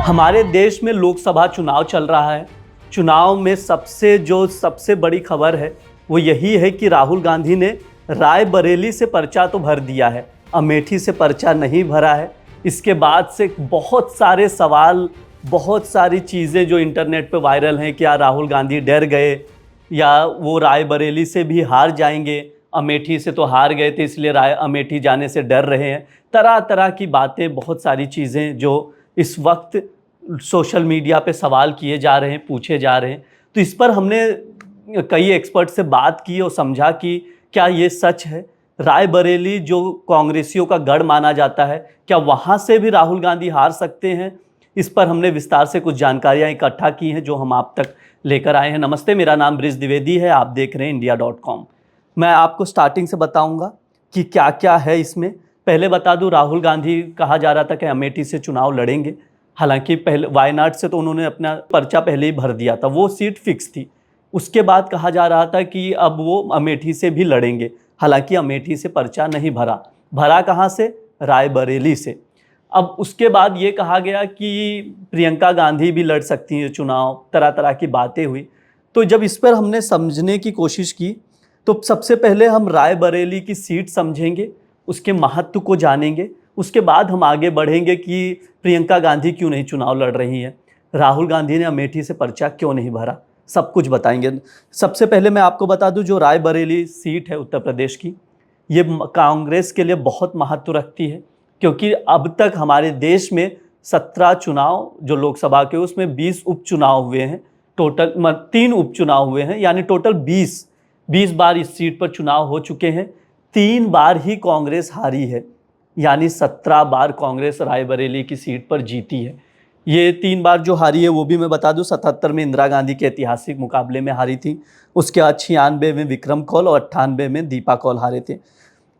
हमारे देश में लोकसभा चुनाव चल रहा है। चुनाव में सबसे बड़ी खबर है वो यही है कि राहुल गांधी ने रायबरेली से पर्चा तो भर दिया है, अमेठी से पर्चा नहीं भरा है। इसके बाद से बहुत सारे सवाल, बहुत सारी चीज़ें जो इंटरनेट पे वायरल हैं, क्या राहुल गांधी डर गए या वो रायबरेली से भी हार जाएंगे, अमेठी से तो हार गए थे इसलिए अमेठी जाने से डर रहे हैं। तरह तरह की बातें, बहुत सारी चीज़ें जो इस वक्त सोशल मीडिया पे सवाल किए जा रहे हैं, पूछे जा रहे हैं। तो इस पर हमने कई एक्सपर्ट से बात की और समझा कि क्या ये सच है, रायबरेली जो कांग्रेसियों का गढ़ माना जाता है, क्या वहाँ से भी राहुल गांधी हार सकते हैं। इस पर हमने विस्तार से कुछ जानकारियाँ इकट्ठा की हैं जो हम आप तक लेकर आए हैं। नमस्ते, मेरा नाम ब्रिज द्विवेदी है, आप देख रहे हैं India.com। मैं आपको स्टार्टिंग से बताऊंगा कि क्या क्या है इसमें। पहले बता दूं, राहुल गांधी कहा जा रहा था कि अमेठी से चुनाव लड़ेंगे। हालांकि पहले वायनाड से तो उन्होंने अपना पर्चा पहले ही भर दिया था, वो सीट फिक्स थी। उसके बाद कहा जा रहा था कि अब वो अमेठी से भी लड़ेंगे। हालांकि अमेठी से पर्चा नहीं भरा कहाँ से? रायबरेली से। अब उसके बाद ये कहा गया कि प्रियंका गांधी भी लड़ सकती हैं चुनाव, तरह तरह की बातें हुई। तो जब इस पर हमने समझने की कोशिश की तो सबसे पहले हम रायबरेली की सीट समझेंगे, उसके महत्व को जानेंगे। उसके बाद हम आगे बढ़ेंगे कि प्रियंका गांधी क्यों नहीं चुनाव लड़ रही हैं, राहुल गांधी ने अमेठी से पर्चा क्यों नहीं भरा, सब कुछ बताएंगे। सबसे पहले मैं आपको बता दूं, जो रायबरेली सीट है उत्तर प्रदेश की, ये कांग्रेस के लिए बहुत महत्व रखती है, क्योंकि अब तक हमारे देश में 17 चुनाव जो लोकसभा के, उसमें 20 उपचुनाव हुए हैं। टोटल 3 उपचुनाव हुए हैं, यानी टोटल 20 बार इस सीट पर चुनाव हो चुके हैं। 3 बार ही कांग्रेस हारी है, यानी 17 बार कांग्रेस रायबरेली की सीट पर जीती है। ये 3 बार जो हारी है वो भी मैं बता दूं, 77 में इंदिरा गांधी के ऐतिहासिक मुकाबले में हारी थी, उसके बाद 96 में विक्रम कौल और 98 में दीपा कौल हारे थे।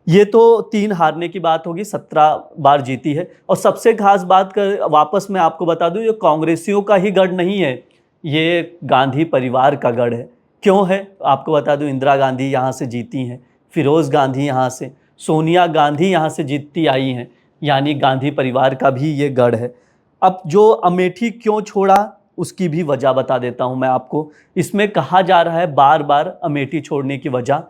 ये तो 3 हारने की बात होगी, 17 बार जीती है। और सबसे खास बात कर वापस मैं आपको बता दूं, ये कांग्रेसियों का ही गढ़ नहीं है, ये गांधी परिवार का गढ़ है। क्यों है आपको बता दूं, इंदिरा गांधी यहाँ से जीती हैं, फिरोज गांधी यहाँ से, सोनिया गांधी यहाँ से जीतती आई हैं, यानी गांधी परिवार का भी ये गढ़ है। अब जो अमेठी क्यों छोड़ा उसकी भी वजह बता देता हूँ मैं आपको। इसमें कहा जा रहा है बार बार अमेठी छोड़ने की वजह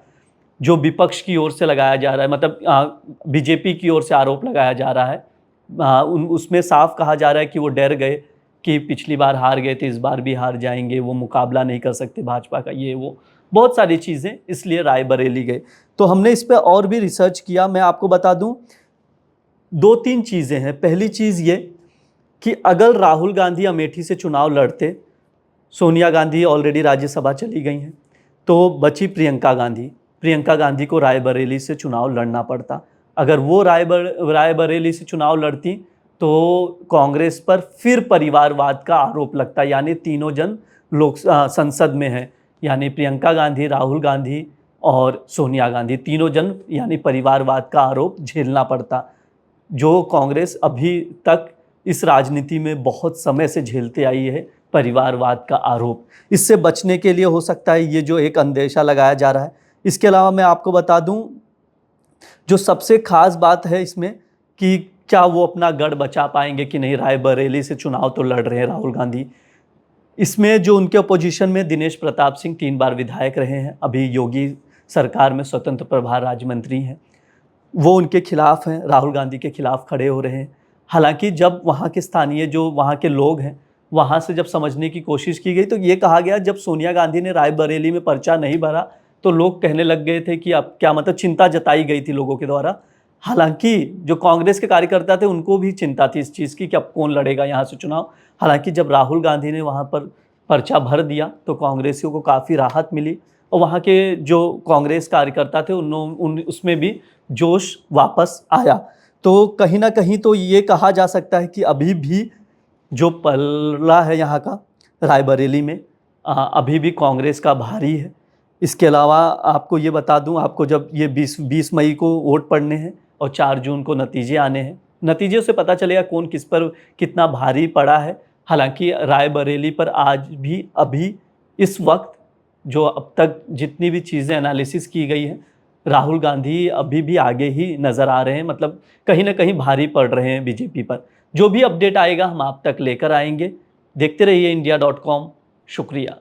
जो विपक्ष की ओर से लगाया जा रहा है, मतलब बीजेपी की ओर से आरोप लगाया जा रहा है, उसमें साफ कहा जा रहा है कि वो डर गए कि पिछली बार हार गए थे, इस बार भी हार जाएंगे, वो मुकाबला नहीं कर सकते भाजपा का, ये वो बहुत सारी चीज़ें, इसलिए रायबरेली गए। तो हमने इस पर और भी रिसर्च किया। मैं आपको बता दूं, 2-3 चीज़ें हैं। पहली चीज़ ये कि अगर राहुल गांधी अमेठी से चुनाव लड़ते, सोनिया गांधी ऑलरेडी राज्यसभा चली गई हैं, तो बची प्रियंका गांधी को रायबरेली से चुनाव लड़ना पड़ता। अगर वो रायबरेली से चुनाव लड़ती तो कांग्रेस पर फिर परिवारवाद का आरोप लगता, यानी तीनों जन संसद में हैं, यानी प्रियंका गांधी, राहुल गांधी और सोनिया गांधी, तीनों जन यानी परिवारवाद का आरोप झेलना पड़ता, जो कांग्रेस अभी तक इस राजनीति में बहुत समय से झेलते आई है, परिवारवाद का आरोप। इससे बचने के लिए हो सकता है ये जो एक अंदेशा लगाया जा रहा है। इसके अलावा मैं आपको बता दूं, जो सबसे खास बात है इसमें कि क्या वो अपना गढ़ बचा पाएंगे कि नहीं, रायबरेली से चुनाव तो लड़ रहे हैं राहुल गांधी। इसमें जो उनके अपोजिशन में दिनेश प्रताप सिंह 3 बार विधायक रहे हैं, अभी योगी सरकार में स्वतंत्र प्रभार राज्य मंत्री हैं, वो उनके खिलाफ हैं, राहुल गांधी के खिलाफ खड़े हो रहे हैं। हालांकि जब वहाँ के स्थानीय जो वहाँ के लोग हैं, वहाँ से जब समझने की कोशिश की गई तो ये कहा गया, जब सोनिया गांधी ने रायबरेली में पर्चा नहीं भरा तो लोग कहने लग गए थे कि अब क्या, मतलब चिंता जताई गई थी लोगों के द्वारा। हालांकि जो कांग्रेस के कार्यकर्ता थे उनको भी चिंता थी इस चीज़ की कि अब कौन लड़ेगा यहाँ से चुनाव। हालांकि जब राहुल गांधी ने वहाँ पर पर्चा भर दिया तो कांग्रेसियों को काफ़ी राहत मिली और वहाँ के जो कांग्रेस कार्यकर्ता थे उसमें भी जोश वापस आया। तो कहीं ना कहीं तो ये कहा जा सकता है कि अभी भी जो पलड़ा है यहाँ का रायबरेली में, अभी भी कांग्रेस का भारी है। इसके अलावा आपको ये बता दूं, आपको जब ये 20 मई को वोट पड़ने हैं और 4 जून को नतीजे आने हैं, नतीजों से पता चलेगा कौन किस पर कितना भारी पड़ा है। हालांकि रायबरेली पर आज भी अभी इस वक्त जो अब तक जितनी भी चीज़ें एनालिसिस की गई हैं, राहुल गांधी अभी भी आगे ही नज़र आ रहे हैं, मतलब कहीं ना कहीं भारी पड़ रहे हैं बीजेपी पर। जो भी अपडेट आएगा हम आप तक लेकर आएंगे। देखते रहिए India.com। शुक्रिया।